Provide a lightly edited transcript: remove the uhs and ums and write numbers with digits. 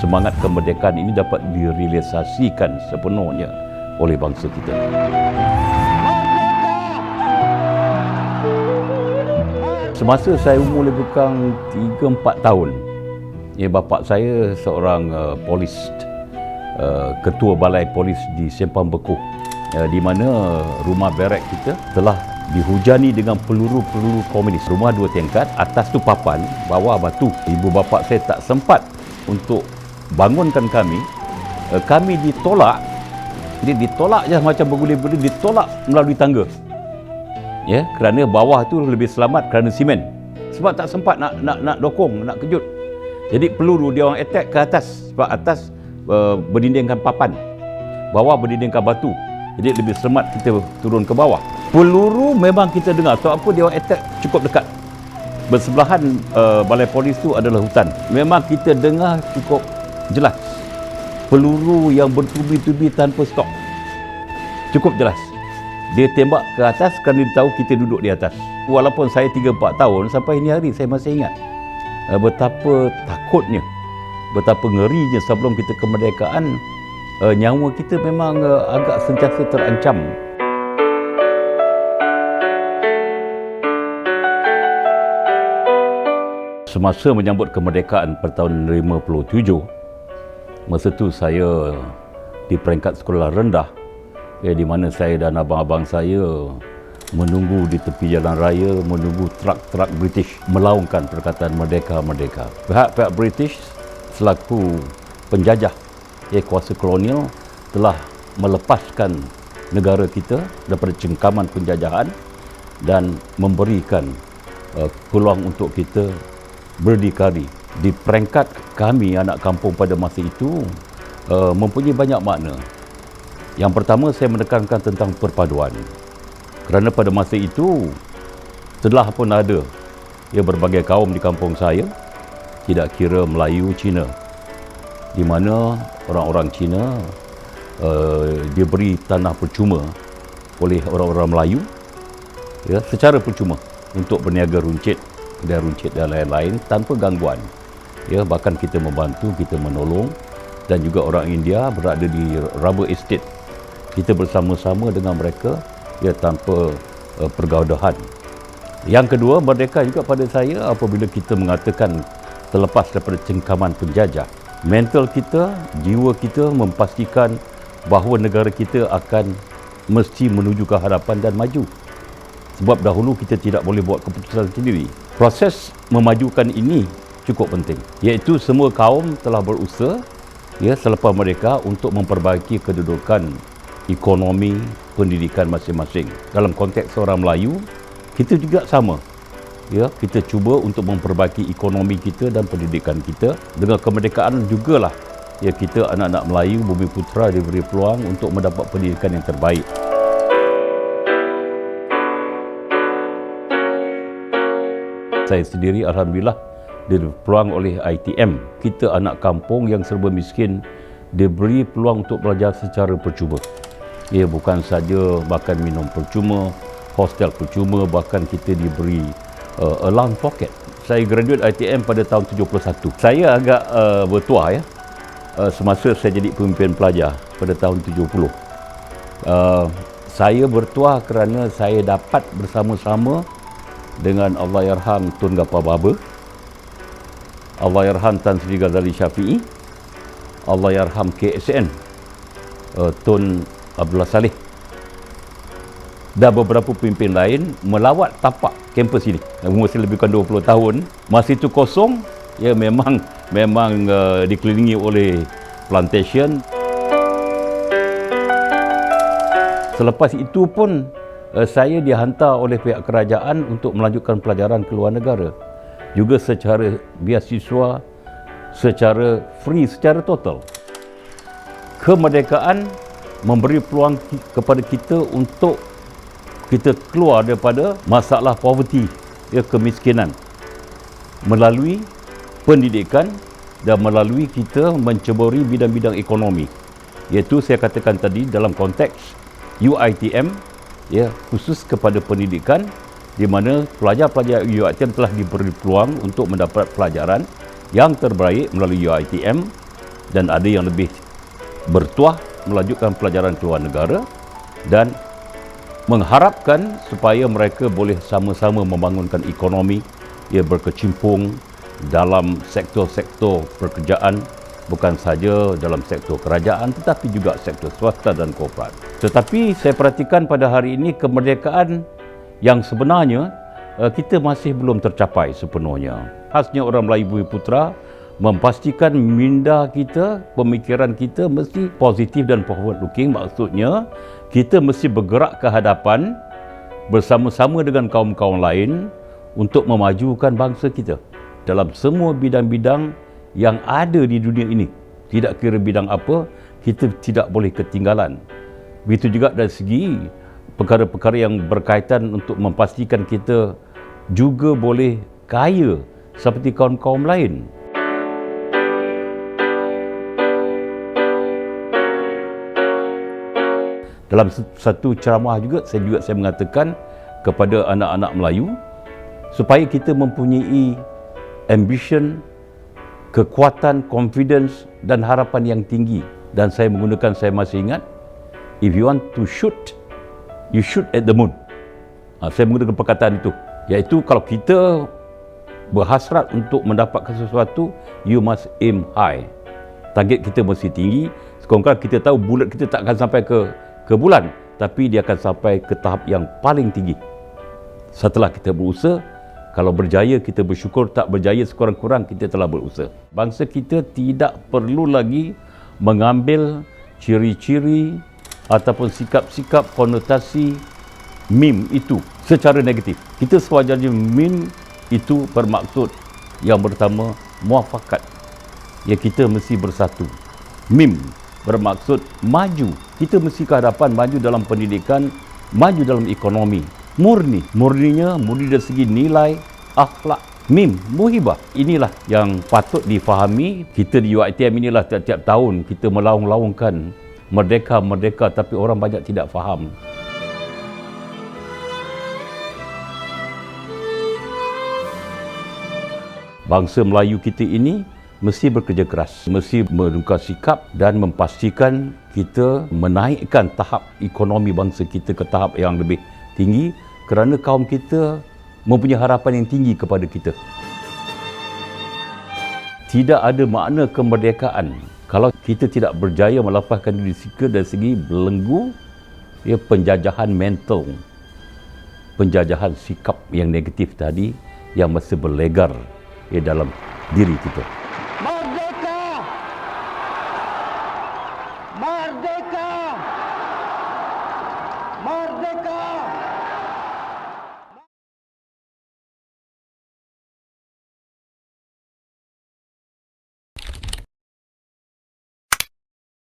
semangat kemerdekaan ini dapat direalisasikan sepenuhnya oleh bangsa kita. Semasa saya umur lebih kurang 3-4 tahun, bapa saya seorang polis, ketua balai polis di Sempang Beku, di mana rumah barak kita telah dihujani dengan peluru-peluru komunis. Rumah 2 tingkat, atas tu papan, bawah batu. Ibu bapa saya tak sempat untuk bangunkan kami. Kami ditolak. Jadi ditolak je macam bergulir-gulir, ditolak melalui tangga. Ya, kerana bawah tu lebih selamat kerana simen. Sebab tak sempat nak dokong, nak kejut. Jadi peluru dia orang attack ke atas, sebab atas berdindingkan papan, bawah berdindingkan batu. Jadi lebih selamat kita turun ke bawah. Peluru memang kita dengar, sebab apa dia orang attack cukup dekat. Bersebelahan balai polis tu adalah hutan. Memang kita dengar cukup jelas. Peluru yang bertubi-tubi tanpa stop. Cukup jelas. Dia tembak ke atas kerana dia tahu kita duduk di atas. Walaupun saya 3-4 tahun, sampai ini hari saya masih ingat betapa takutnya, betapa ngerinya sebelum kita kemerdekaan. Nyawa kita memang agak sentiasa terancam. Semasa menyambut kemerdekaan pada tahun 57, masa tu saya di peringkat sekolah rendah, di mana saya dan abang-abang saya menunggu di tepi jalan raya, menunggu truk-truk British melaungkan perkataan merdeka-merdeka. Pihak British selaku penjajah, kuasa kolonial, telah melepaskan negara kita daripada cengkaman penjajahan dan memberikan peluang untuk kita berdikari. Di peringkat kami anak kampung pada masa itu mempunyai banyak makna. Yang pertama, saya menekankan tentang perpaduan. Kerana pada masa itu telah pun ada berbagai kaum di kampung saya, tidak kira Melayu, Cina, di mana orang-orang Cina diberi tanah percuma oleh orang-orang Melayu, secara percuma untuk berniaga runcit, kedai runcit dan lain-lain tanpa gangguan. Bahkan kita membantu, kita menolong, dan juga orang India berada di rubber estate. Kita bersama-sama dengan mereka tanpa pergaudahan. Yang kedua, merdeka juga pada saya apabila kita mengatakan terlepas daripada cengkaman penjajah. Mental kita, jiwa kita memastikan bahawa negara kita akan mesti menuju ke hadapan dan maju. Sebab dahulu kita tidak boleh buat keputusan sendiri. Proses memajukan ini cukup penting, iaitu semua kaum telah berusaha selepas mereka untuk memperbaiki kedudukan ekonomi, pendidikan masing-masing. Dalam konteks orang Melayu, kita juga sama. Kita cuba untuk memperbaiki ekonomi kita dan pendidikan kita. Dengan kemerdekaan jugalah kita anak-anak Melayu, Bumi Putera diberi peluang untuk mendapat pendidikan yang terbaik. Saya sendiri alhamdulillah diberi peluang oleh ITM. Kita anak kampung yang serba miskin diberi peluang untuk belajar secara percuma. Bukan saja makan minum percuma, hostel percuma, bahkan kita diberi allowance pocket. Saya graduate ITM pada tahun 71. Saya agak bertuah semasa saya jadi pemimpin pelajar pada tahun 70. Saya bertuah kerana saya dapat bersama-sama dengan Allahyarham Tun Gapar Baba, Allahyarham Tan Sri Ghazali Syafi'i, Allahyarham KSN Tun Abdullah Saleh, dan beberapa pemimpin lain melawat tapak kampus ini. Umur saya lebih kurang 20 tahun. Masa itu kosong, memang dikelilingi oleh plantation. Selepas itu pun saya dihantar oleh pihak kerajaan untuk melanjutkan pelajaran ke luar negara. Juga secara beasiswa, secara free, secara total. Kemerdekaan memberi peluang kepada kita untuk kita keluar daripada masalah poverty, kemiskinan, melalui pendidikan dan melalui kita menceburi bidang-bidang ekonomi. Iaitu saya katakan tadi dalam konteks UiTM, khusus kepada pendidikan, di mana pelajar-pelajar UiTM telah diberi peluang untuk mendapat pelajaran yang terbaik melalui UiTM, dan ada yang lebih bertuah melanjutkan pelajaran ke luar negara dan mengharapkan supaya mereka boleh sama-sama membangunkan ekonomi ia berkecimpung dalam sektor-sektor pekerjaan, bukan saja dalam sektor kerajaan tetapi juga sektor swasta dan korporat. Tetapi saya perhatikan pada hari ini kemerdekaan yang sebenarnya kita masih belum tercapai sepenuhnya. Khasnya orang Melayu Bumi Putra memastikan minda kita, pemikiran kita mesti positif dan forward looking. Maksudnya kita mesti bergerak ke hadapan bersama-sama dengan kaum-kaum lain untuk memajukan bangsa kita dalam semua bidang-bidang yang ada di dunia ini. Tidak kira bidang apa, kita tidak boleh ketinggalan. Begitu juga dari segi perkara-perkara yang berkaitan untuk memastikan kita juga boleh kaya seperti kaum-kaum lain. Dalam satu ceramah juga saya mengatakan kepada anak-anak Melayu supaya kita mempunyai ambition, kekuatan, confidence dan harapan yang tinggi. Dan saya masih ingat, if you want to shoot, you shoot at the moon. Saya menggunakan perkataan itu, iaitu kalau kita berhasrat untuk mendapatkan sesuatu, you must aim high. Target kita mesti tinggi. Sekurang-kurang kita tahu bullet kita tak akan sampai ke bulan, tapi dia akan sampai ke tahap yang paling tinggi. Setelah kita berusaha, kalau berjaya kita bersyukur, tak berjaya sekurang-kurang kita telah berusaha. Bangsa kita tidak perlu lagi mengambil ciri-ciri ataupun sikap-sikap konotasi meme itu secara negatif. Kita sewajarnya meme itu bermaksud yang pertama muafakat, ya kita mesti bersatu. Meme bermaksud maju. Kita mesti ke hadapan, maju dalam pendidikan, maju dalam ekonomi. Murni dari segi nilai, akhlak. Mim, muhibah. Inilah yang patut difahami. Kita di UiTM inilah tiap-tiap tahun kita melaung-laungkan merdeka, tapi orang banyak tidak faham. Bangsa Melayu kita ini mesti bekerja keras, mesti menukar sikap dan memastikan kita menaikkan tahap ekonomi bangsa kita ke tahap yang lebih tinggi kerana kaum kita mempunyai harapan yang tinggi kepada kita. Tidak ada makna kemerdekaan kalau kita tidak berjaya melepaskan diri kita dari segi belenggu penjajahan mental, penjajahan sikap yang negatif tadi yang masih berlegar dalam diri kita. Merdeka! Merdeka! Merdeka!